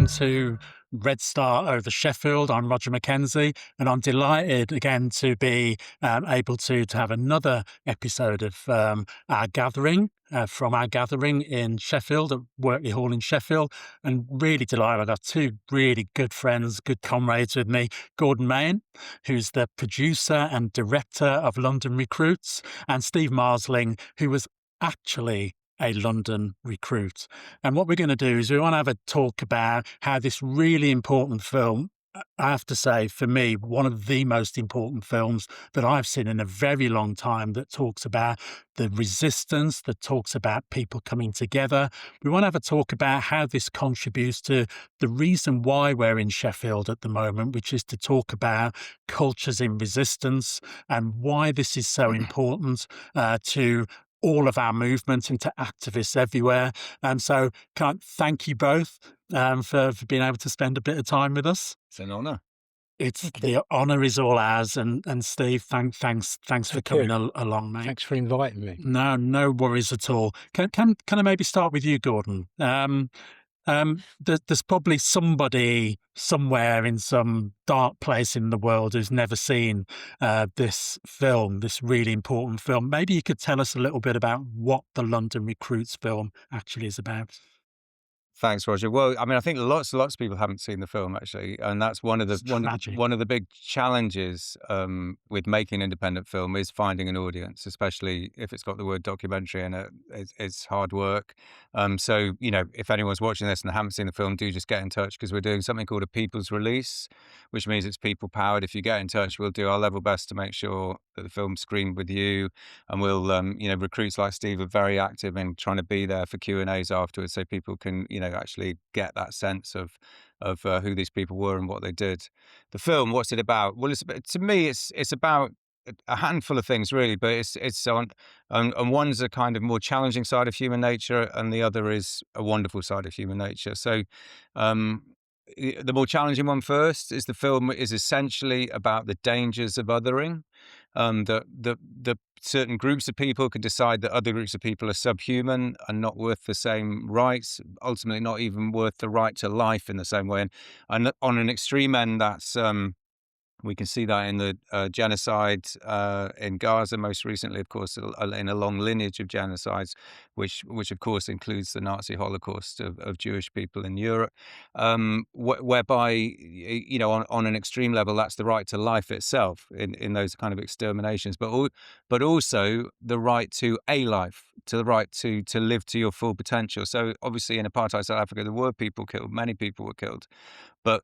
welcome to Red Star over Sheffield. I'm Roger McKenzie, and I'm delighted again to be able to have another episode of our gathering, from our gathering in Sheffield, at Workley Hall in Sheffield, and really delighted. I've got two really good friends, good comrades with me, Gordon Main, who's the producer and director of London Recruits, and Steve Marsling, who was actually a London recruit. And what we're going to do is we want to have a talk about how this really important film, I have to say, for me, one of the most important films that I've seen in a very long time, that talks about the resistance, that talks about people coming together. We want to have a talk about how this contributes to the reason why we're in Sheffield at the moment, which is to talk about cultures in resistance and why this is so important to all of our movement and to activists everywhere. And so can't thank you both for being able to spend a bit of time with us. It's an honour. The honour is all ours. And Steve, thanks for coming along, mate. Thanks for inviting me. No worries at all. Can I maybe start with you, Gordon? There's probably somebody somewhere in some dark place in the world who's never seen this film, this really important film. Maybe you could tell us a little bit about what the London Recruits film actually is about. Thanks, Roger. Well, I mean, I think lots of people haven't seen the film actually, and that's one of the big challenges with making an independent film is finding an audience, especially if it's got the word documentary in it. It's hard work. So if anyone's watching this and they haven't seen the film, do just get in touch, because we're doing something called a people's release, which means it's people powered. If you get in touch, we'll do our level best to make sure that the film's screened with you, and we'll recruits like Steve are very active in trying to be there for Q&As afterwards, so people can actually get that sense of who these people were and what they did. The film, what's it about? Well, to me, it's about a handful of things really, but it's on and one's a kind of more challenging side of human nature, and the other is a wonderful side of human nature. So the more challenging one first is the film is essentially about the dangers of othering. The certain groups of people can decide that other groups of people are subhuman and not worth the same rights, ultimately not even worth the right to life in the same way. And on an extreme end, that's we can see that in the genocide in Gaza, most recently, of course, in a long lineage of genocides, which of course includes the Nazi Holocaust of Jewish people in Europe, whereby, on an extreme level, that's the right to life itself in those kind of exterminations, but also the right to a life, to the right to live to your full potential. So obviously in apartheid South Africa, there were people killed, many people were killed, but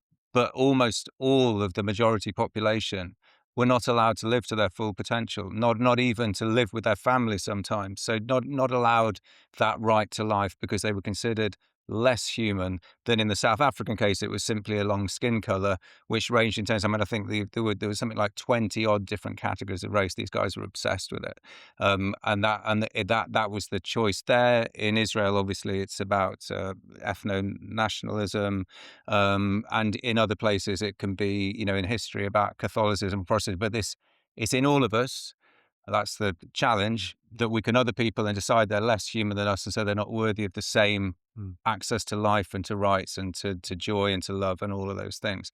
almost all of the majority population were not allowed to live to their full potential, not even to live with their families sometimes. So not allowed that right to life, because they were considered less human than in the South African case. It was simply along skin color, which ranged in terms. I mean, I think there was something like 20 odd different categories of race. These guys were obsessed with it, and that was the choice there. In Israel, obviously, it's about ethno-nationalism, and in other places it can be, in history, about Catholicism, Protestant. But it's in all of us. That's the challenge, that we can other people and decide they're less human than us, and so they're not worthy of the same access to life and to rights and to joy and to love and all of those things.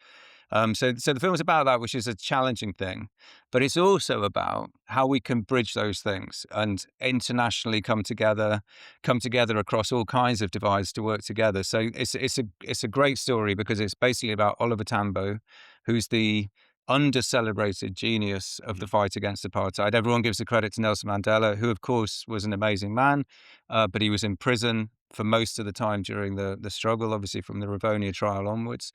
So the film is about that, which is a challenging thing, but it's also about how we can bridge those things and internationally come together across all kinds of divides to work together. So it's a great story, because it's basically about Oliver Tambo, who's the under-celebrated genius of the fight against apartheid. Everyone gives the credit to Nelson Mandela, who of course was an amazing man, but he was in prison for most of the time during the struggle, obviously from the Rivonia trial onwards.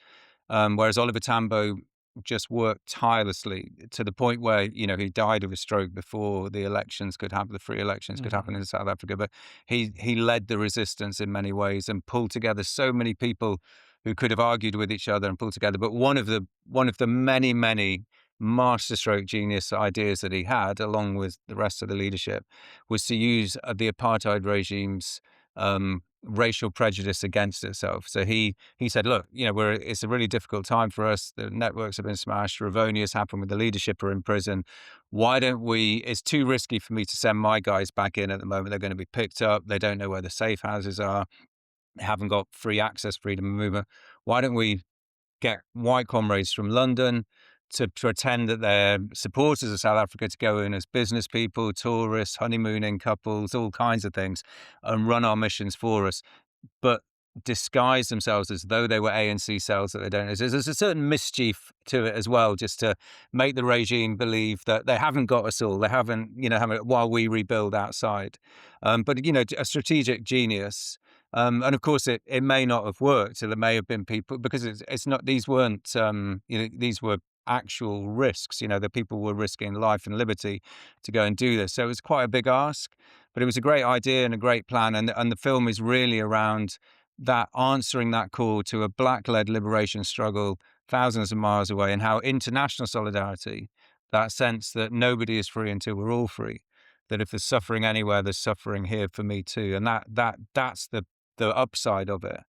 Whereas Oliver Tambo just worked tirelessly to the point where, he died of a stroke before the elections could happen, the free elections could happen in South Africa. But he led the resistance in many ways and pulled together so many people who could have argued with each other and pulled together. But one of the many masterstroke genius ideas that he had, along with the rest of the leadership, was to use the apartheid regime's racial prejudice against itself. So he said, look, it's a really difficult time for us. The networks have been smashed. Rivonia's happened with the leadership are in prison. Why don't it's too risky for me to send my guys back in at the moment. They're going to be picked up. They don't know where the safe houses are. They haven't got free access, freedom of movement. Why don't we get white comrades from London to pretend that they're supporters of South Africa, to go in as business people, tourists, honeymooning couples, all kinds of things, and run our missions for us, but disguise themselves as though they were ANC cells that they don't. There's a certain mischief to it as well, just to make the regime believe that they haven't got us all. They haven't, while we rebuild outside. But, a strategic genius. And of course, it may not have worked. So there may have been people, because it's not, these weren't, these were actual risks. The people were risking life and liberty to go and do this. So it was quite a big ask, but it was a great idea and a great plan. And the film is really around that, answering that call to a black-led liberation struggle thousands of miles away, and how international solidarity, that sense that nobody is free until we're all free, that if there's suffering anywhere, there's suffering here for me too. And that's the upside of it.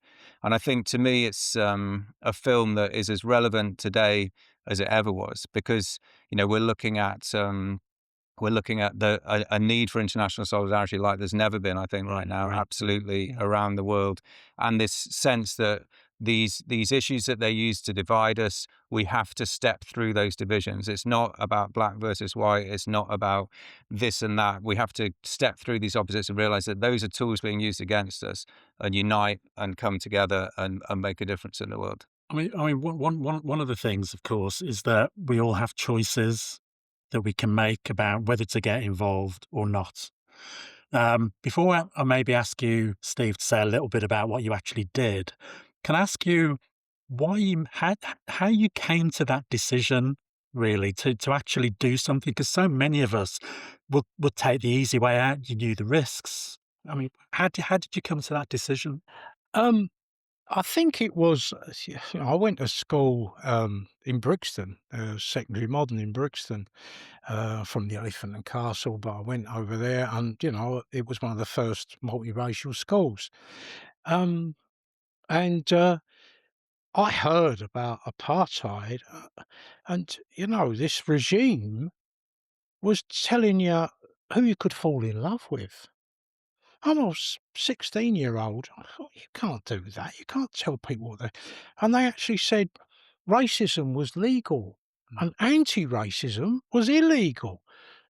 And I think, to me, it's a film that is as relevant today as it ever was, because we're looking at a need for international solidarity like there's never been, I think, right now, absolutely, around the world. And this sense that these issues that they use to divide us, we have to step through those divisions. It's not about black versus white. It's not about this and that. We have to step through these opposites and realize that those are tools being used against us, and unite and come together and make a difference in the world. One of the things, of course, is that we all have choices that we can make about whether to get involved or not. Before I maybe ask you, Steve, to say a little bit about what you actually did, can I ask you how you came to that decision, really, to actually do something? Because so many of us would take the easy way out. You knew the risks. I mean, how did you come to that decision? Um, I think it was, I went to school in Brixton, secondary modern in Brixton, from the Elephant and Castle, but I went over there and, it was one of the first multiracial schools. Um, and I heard about apartheid, and, this regime was telling you who you could fall in love with. I'm a 16-year-old. I thought, you can't do that. You can't tell people what they. And they actually said racism was legal and anti-racism was illegal.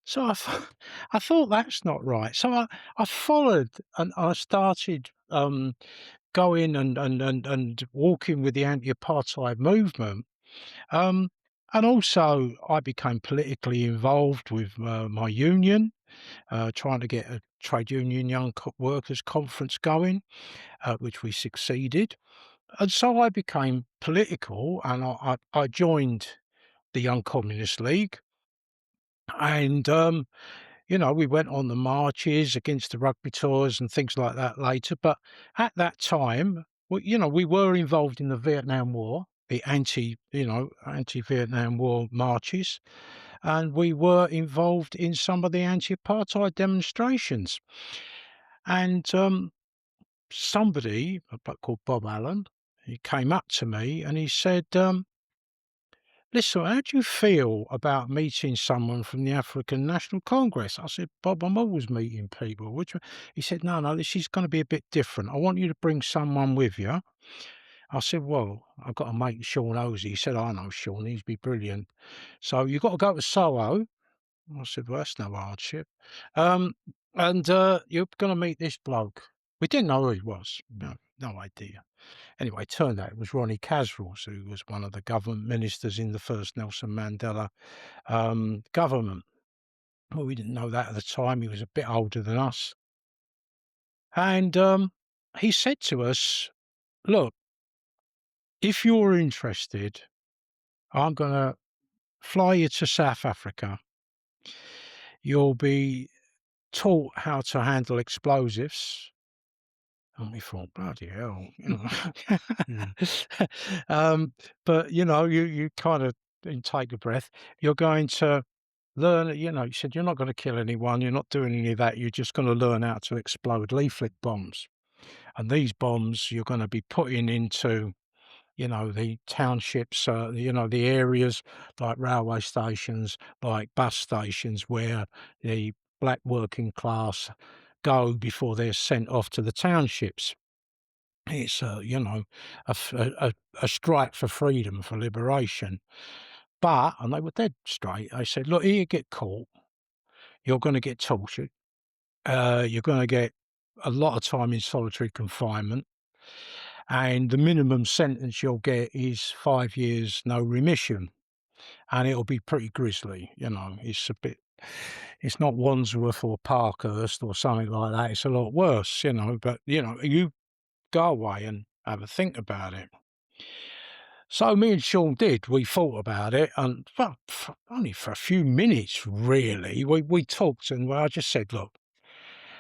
So I thought that's not right. So I followed and I started going and walking with the anti-apartheid movement. Um, and also I became politically involved with my union, trying to get a trade union young workers conference going, which we succeeded. And so I became political, and I joined the Young Communist League. And, we went on the marches against the rugby tours and things like that later. But at that time, we were involved in the Vietnam War, the anti-Vietnam War marches, and we were involved in some of the anti-apartheid demonstrations. And somebody called Bob Allen, he came up to me and he said, "Listen, how do you feel about meeting someone from the African National Congress?" I said, "Bob, I'm always meeting people." He said, "No, this is going to be a bit different. I want you to bring someone with you." I said, "Well, I've got a mate, Sean Osey." He said, "I know Sean, he'd be brilliant. So you've got to go to Soho." I said, "Well, that's no hardship. Um, and you're going to meet this bloke." We didn't know who he was. No idea. Anyway, it turned out it was Ronnie Kasrils, who was one of the government ministers in the first Nelson Mandela government. Well, we didn't know that at the time. He was a bit older than us. And he said to us, "Look, if you're interested, I'm going to fly you to South Africa. You'll be taught how to handle explosives." And we thought, "Bloody hell," But, you kind of take a breath. You're going to learn, he said, "You're not gonna kill anyone. You're not doing any of that. You're just gonna learn how to explode leaflet bombs. And these bombs you're gonna be putting into, the townships, the areas like railway stations, like bus stations where the black working class go before they're sent off to the townships." It's you know, a strike for freedom, for liberation. But and they were dead straight. They said, "Look, here you get caught, you're going to get tortured. You're going to get a lot of time in solitary confinement, and the minimum sentence you'll get is 5 years, no remission, and it'll be pretty grisly. You know, it's a bit." It's not Wandsworth or Parkhurst or something like that. It's a lot worse, you know. But you go away and have a think about it. So me and Sean did. We thought about it, and well, only for a few minutes, really. We talked, and I just said, "Look,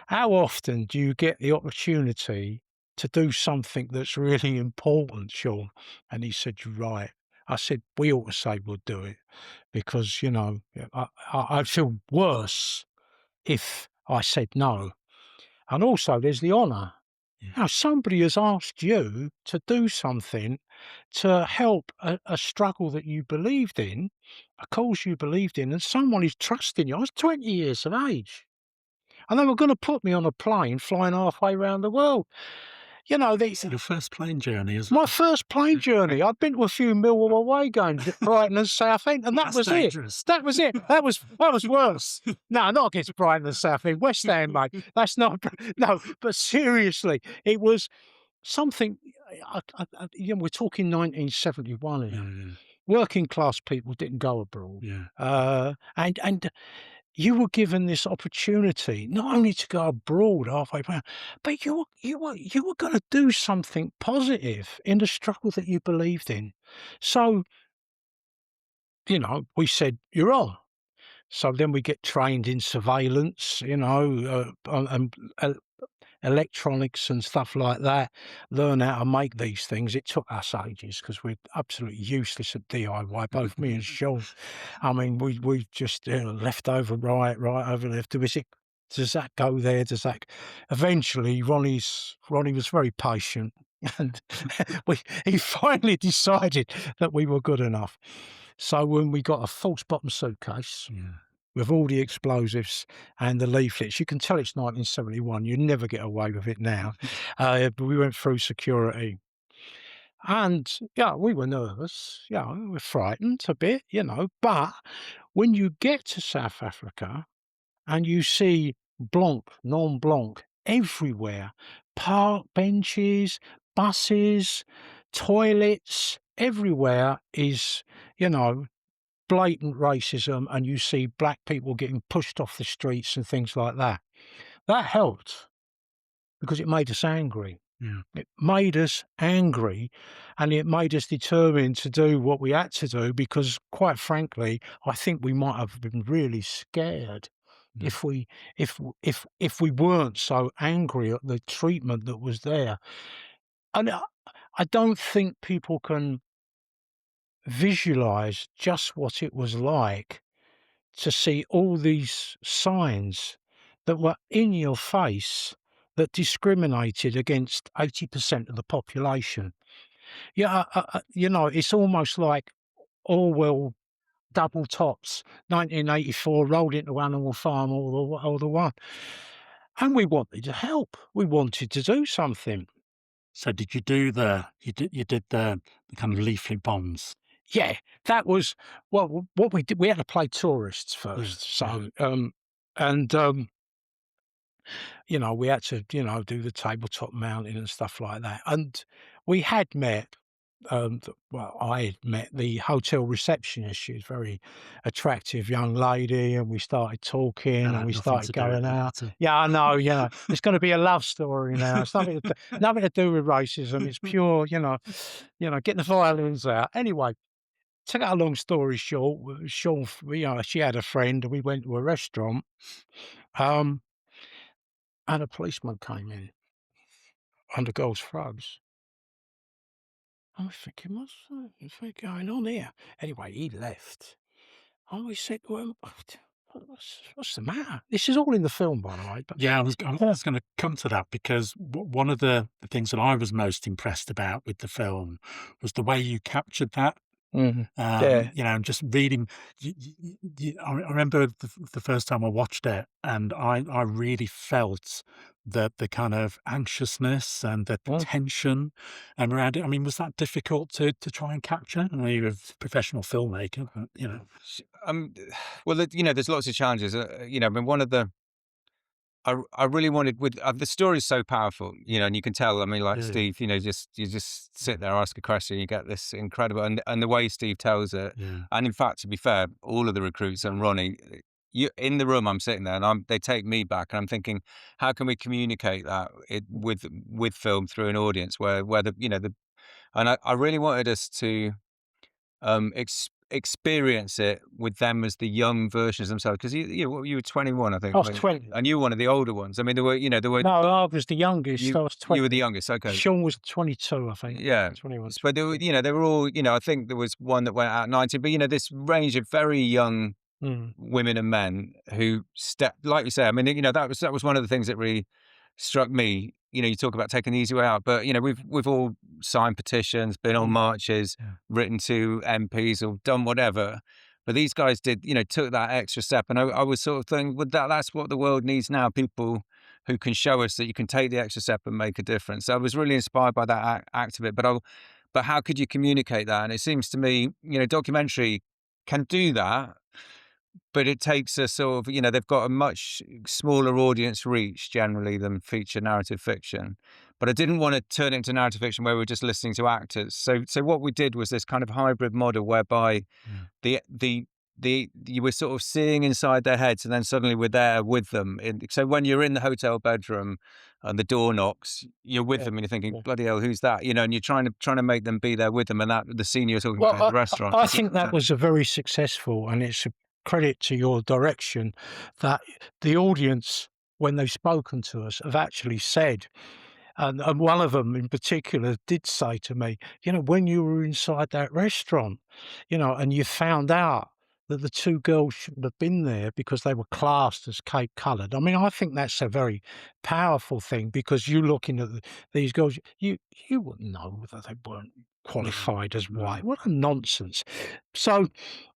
how often do you get the opportunity to do something that's really important, Sean?" And he said, "You're right." I said, "We ought to say we'll do it because I'd feel worse if I said no. And also, there's the honour. Now, somebody has asked you to do something to help a struggle that you believed in, a cause you believed in, and someone is trusting you. I was 20 years of age, and they were going to put me on a plane flying halfway around the world. You know, It's your first plane journey, isn't it? my first plane journey. I'd been to a few Millwall away games at Brighton and Southend, and that That's was dangerous. it. That was it. That was worse. No, not against Brighton and Southend. West Ham, mate. That's not. No, but seriously, it was something. We're talking 1971 here. Yeah, Working class people didn't go abroad, yeah. and you were given this opportunity not only to go abroad halfway around, but you were going to do something positive in the struggle that you believed in. So we said you're on. So then we get trained in surveillance, and electronics and stuff like that, learn how to make these things. It took us ages because we're absolutely useless at DIY, both me and Sean. I mean, we just left over right over left. Does that go there? Does that? Eventually, Ronnie was very patient, and he finally decided that we were good enough. So when we got a false bottom suitcase with all the explosives and the leaflets, you can tell it's 1971. You never get away with it now. But we went through security, and we were nervous. We were frightened a bit, But when you get to South Africa and you see blanc, non-blanc everywhere, park benches, buses, toilets, everywhere is, blatant racism, and you see black people getting pushed off the streets and things like that. That helped because it made us angry. Yeah. It made us angry, and it made us determined to do what we had to do because, quite frankly, I think we might have been really scared if we weren't so angry at the treatment that was there. And I don't think people can visualize just what it was like to see all these signs that were in your face that discriminated against 80% of the population. It's almost like Orwell double tops, 1984 rolled into Animal Farm all the one. And we wanted to help. We wanted to do something. So did you do you did the kind of leaflet bombs? Yeah, that was what we did. We had to play tourists first. So, we had to, do the tabletop mounting and stuff like that. And we had met, I had met the hotel receptionist. She was a very attractive young lady, and we started talking, and we started going out. Yeah, I know. It's going to be a love story now. It's nothing to do with racism. It's pure, getting the violins out. Anyway. To cut a long story short, Sean, she had a friend, and we went to a restaurant, and a policeman came in under girls' throats. I was thinking, what's going on here? Anyway, he left. And we said to him, what's the matter? This is all in the film, by the way. But I was going to come to that because one of the things that I was most impressed about with the film was the way you captured that. And just reading. I remember the first time I watched it, and I really felt the kind of anxiousness and the tension around it. I mean, was that difficult to try and capture? I know you're a professional filmmaker, but, you know. Well, you know, there's lots of challenges. You know, I mean, one of the I really wanted with the story's so powerful, you know, and you can tell. I mean, like Yeah. Steve, you know, you just sit there, ask a question, you get this incredible, and the way Steve tells it, Yeah. and in fact, to be fair, all of the recruits and Ronnie, you in the room, I'm sitting there, and they take me back, and I'm thinking, how can we communicate that with film through an audience where the you know the, and I really wanted us to experience it with them as the young versions themselves. Because you were 21, I think, I was 20. and you were one of the older ones. I mean, there were No, I was the youngest. I was you were 20. the youngest. Okay, Sean was 22, I think. yeah. 21. But they were all, you know, I think there was one that went out at 19. But you know, this range of very young women and men who stepped, like you say. I mean, you know, that was one of the things that really struck me. You know, you talk about taking the easy way out, but you know, we've all signed petitions, been on marches, written to MPs, or done whatever. But these guys did, you know, took that extra step, and I was sort of thinking, well, that's what the world needs now: people who can show us that you can take the extra step and make a difference. So I was really inspired by that act of it. But how could you communicate that? And it seems to me, you know, documentary can do that, but it takes a sort of, you know, they've got a much smaller audience reach generally than feature narrative fiction. But I didn't want to turn it into narrative fiction where we're just listening to actors. So what we did was this kind of hybrid model whereby you were sort of seeing inside their heads, and then suddenly we're there with them. So when you're in the hotel bedroom and the door knocks, you're with them and you're thinking, bloody hell, who's that? You know, and you're trying to make them be there with them. And that the scene you're talking about at the restaurant. I think that was a very successful, and it's a credit to your direction that the audience, when they've spoken to us, have actually said, and one of them in particular did say to me, you know, when you were inside that restaurant, you know, and you found out that the two girls shouldn't have been there because they were classed as Cape coloured. I mean, I think that's a very powerful thing, because you looking at these girls, you wouldn't know that they weren't qualified as white. What a nonsense. So,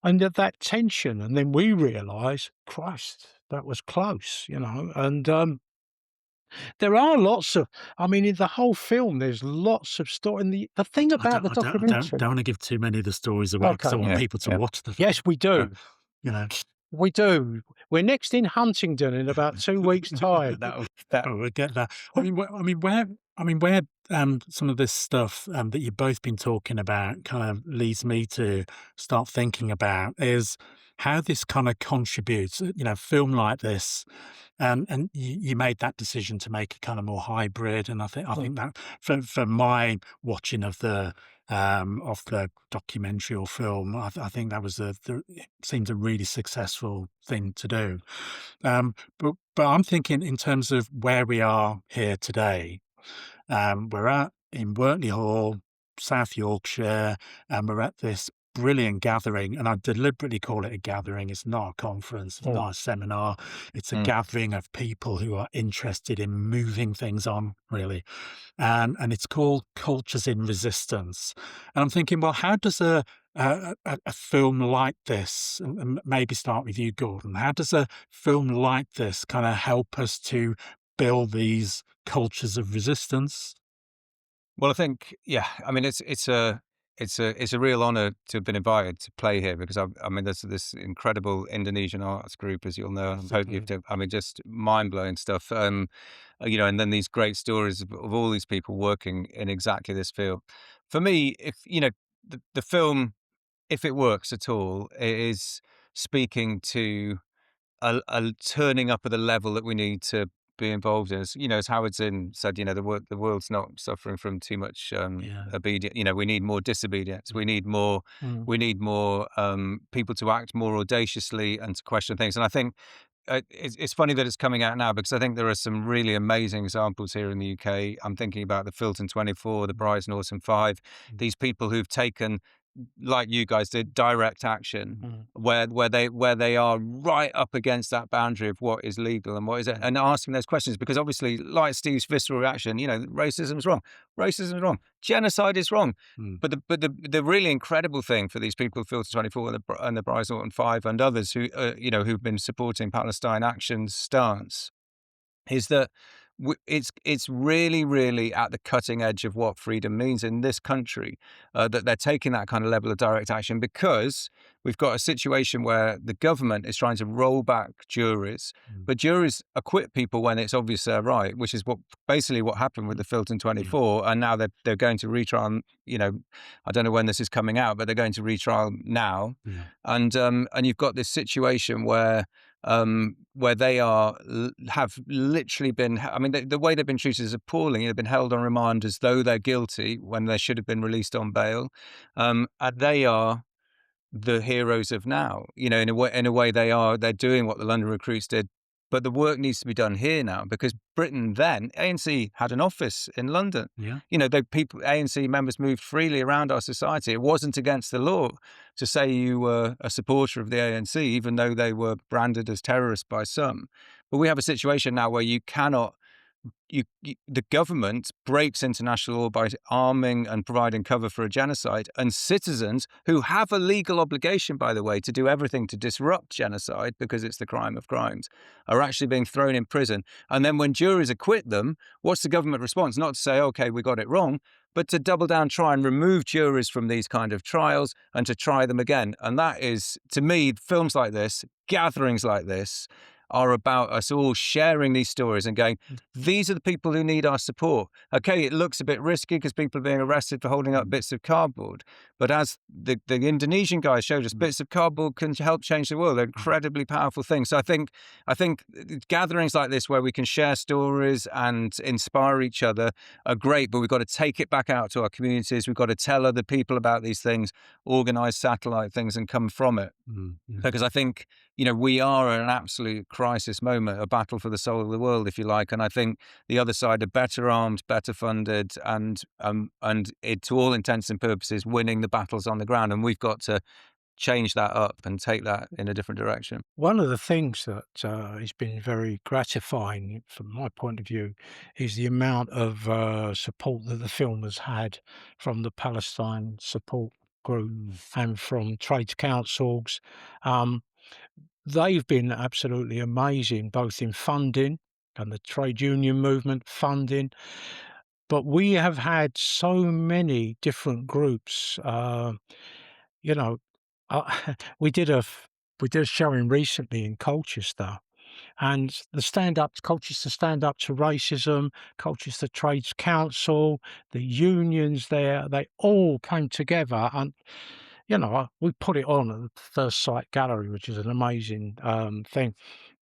and that tension, and then we realise, Christ, that was close, you know, and there are lots of, I mean, in the whole film, there's lots of story. And the thing about the documentary, don't want to give too many of the stories away, because I want people to watch them. Yes, we do. You know, we do. We're next in Huntingdon in about 2 weeks' time. we'll get that. I mean, where some of this stuff that you've both been talking about kind of leads me to start thinking about is how this kind of contributes. You know, film like this. And you made that decision to make it kind of more hybrid, and I think that for my watching of the documentary or film, I think that was it seemed a really successful thing to do. But I'm thinking in terms of where we are here today. We're in Wortley Hall, South Yorkshire, and we're at this brilliant gathering, and I deliberately call it a gathering. It's not a conference, it's not a seminar. It's a gathering of people who are interested in moving things on, really. And it's called Cultures in Resistance. And I'm thinking, well, how does a film like this, and maybe start with you, Gordon, how does a film like this kind of help us to build these cultures of resistance? Well, I think, I mean, it's a real honour to have been invited to play here, because I mean, there's this incredible Indonesian arts group, as you'll know. I mean, just mind blowing stuff. You know, and then these great stories of all these people working in exactly this field. For me, if you know, the film, if it works at all, it is speaking to a turning up at the level that we need to be involved in. As, you know, as Howard Zinn said, you know, the world's not suffering from too much obedience. You know, we need more disobedience. We need more. We need more people to act more audaciously and to question things. And I think it's funny that it's coming out now, because I think there are some really amazing examples here in the UK. I'm thinking about the Filton 24, the Brighton Autumn 5. These people who've taken, like you guys did, direct action, where they are right up against that boundary of what is legal and what is it, and asking those questions. Because obviously, like Steve's visceral reaction, you know, racism is wrong, genocide is wrong. But the really incredible thing for these people, Filter 24 and the Brighton Autumn 5 and others who you know, who've been supporting Palestine Action's stance, is that it's really, really at the cutting edge of what freedom means in this country, that they're taking that kind of level of direct action, because we've got a situation where the government is trying to roll back juries, but juries acquit people when it's obvious they're right, which is basically what happened with the Filton 24, and now they're going to retrial. I don't know when this is coming out, but they're going to retrial now, and you've got this situation where they have literally been. I mean, the way they've been treated is appalling. They've been held on remand as though they're guilty when they should have been released on bail, and they are the heroes of now. In a way, they're doing what the London recruits did. But the work needs to be done here now, because Britain then, ANC had an office in London. Yeah. ANC members moved freely around our society. It wasn't against the law to say you were a supporter of the ANC, even though they were branded as terrorists by some. But we have a situation now where you cannot. The government breaks international law by arming and providing cover for a genocide, and citizens who have a legal obligation, by the way, to do everything to disrupt genocide, because it's the crime of crimes, are actually being thrown in prison. And then when juries acquit them, what's the government response? Not to say, okay, we got it wrong, but to double down, try and remove juries from these kind of trials and to try them again. And that is, to me, films like this, gatherings like this, are about us all sharing these stories and going, these are the people who need our support. Okay, it looks a bit risky because people are being arrested for holding up bits of cardboard. But as the Indonesian guy showed us, bits of cardboard can help change the world. They're incredibly powerful things. So I think gatherings like this where we can share stories and inspire each other are great, but we've got to take it back out to our communities. We've got to tell other people about these things, organize satellite things and come from it. Because I think, we are at an absolute crisis moment, a battle for the soul of the world, if you like. And I think the other side are better armed, better funded, and it, to all intents and purposes, winning the battles on the ground. And we've got to change that up and take that in a different direction. One of the things that has been very gratifying from my point of view is the amount of support that the film has had from the Palestine support group and from trades councils. They've been absolutely amazing, both in funding and the trade union movement funding. But we have had so many different groups. You know, we did a showing recently in Colchester, and Colchester Stand Up to Racism, Colchester Trades Council, the unions there, they all came together, and we put it on at the First Sight Gallery, which is an amazing thing.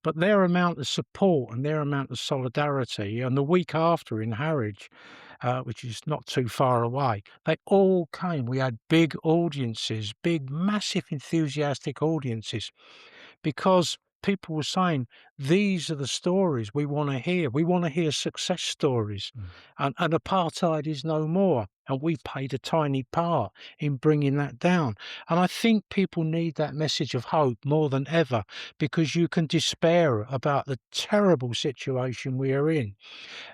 But their amount of support and their amount of solidarity, and the week after in Harwich, which is not too far away, they all came. We had big audiences, big, massive, enthusiastic audiences, because people were saying, these are the stories we want to hear. We want to hear success stories. And apartheid is no more. And we played a tiny part in bringing that down. And I think people need that message of hope more than ever, because you can despair about the terrible situation we are in.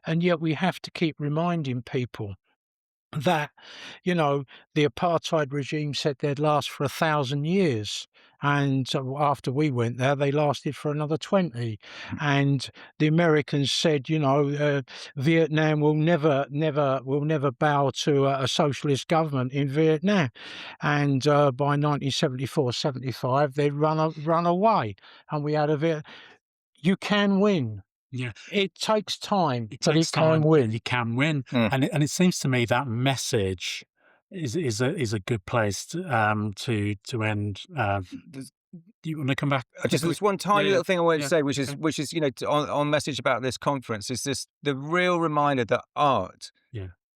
And yet we have to keep reminding people that, the apartheid regime said they'd last for 1,000 years. And after we went there, they lasted for another 20. And the Americans said, Vietnam will never bow to a socialist government in Vietnam. And by 1974, 75, they'd run away. And we had you can win. Yeah, it takes time, but it can win. You can win, and it seems to me that message is a good place to end. Do you want to come back? Just this one tiny little thing I wanted to say, which is on message about this conference, is this the real reminder that art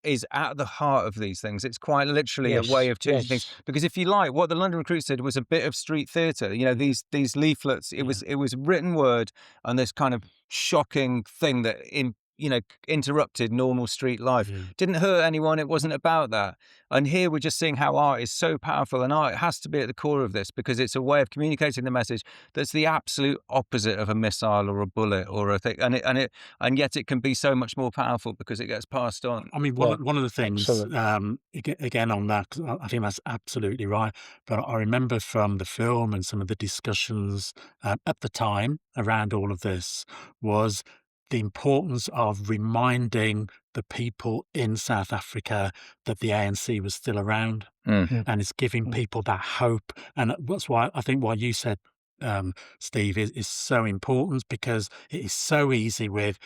is at the heart of these things. It's quite literally a way of changing things. Because if you like, what the London Recruits did was a bit of street theatre. These leaflets. It was written word and this kind of shocking thing that interrupted normal street life. Didn't hurt anyone. It wasn't about that. And here we're just seeing how art is so powerful, and art has to be at the core of this, because it's a way of communicating the message that's the absolute opposite of a missile or a bullet or a thing. And yet it can be so much more powerful because it gets passed on. I mean, one of the things, again on that, 'cause I think that's absolutely right. But I remember from the film and some of the discussions at the time around all of this was the importance of reminding the people in South Africa that the ANC was still around, and it's giving people that hope. And that's why I think what you said, Steve, is so important, because it is so easy with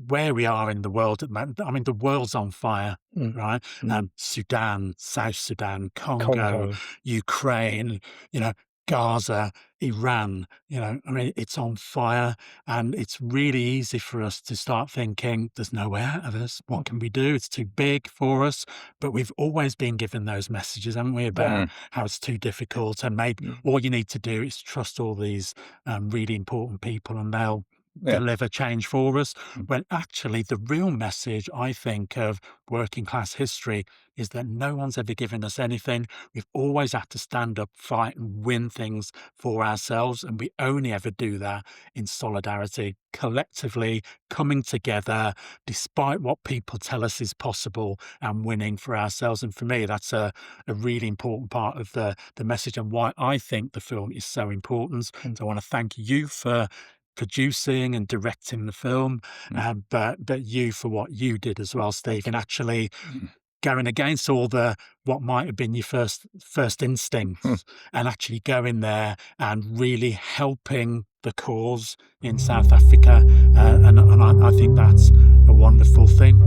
where we are in the world at the moment. I mean, the world's on fire, right? Sudan, South Sudan, Congo, Ukraine, Gaza, Iran, I mean, it's on fire, and it's really easy for us to start thinking there's no way out of this. What can we do? It's too big for us. But we've always been given those messages, haven't we, about how it's too difficult, and maybe all you need to do is trust all these really important people, and they'll deliver change for us. When actually the real message, I think, of working class history is that no one's ever given us anything. We've always had to stand up, fight, and win things for ourselves, and we only ever do that in solidarity, collectively coming together despite what people tell us is possible, and winning for ourselves. And for me, that's a really important part of the message, and why I think the film is so important. So I want to thank you for producing and directing the film, but you for what you did as well, Steve, and actually going against all what might have been your first instincts, and actually going there and really helping the cause in South Africa, and I think that's a wonderful thing.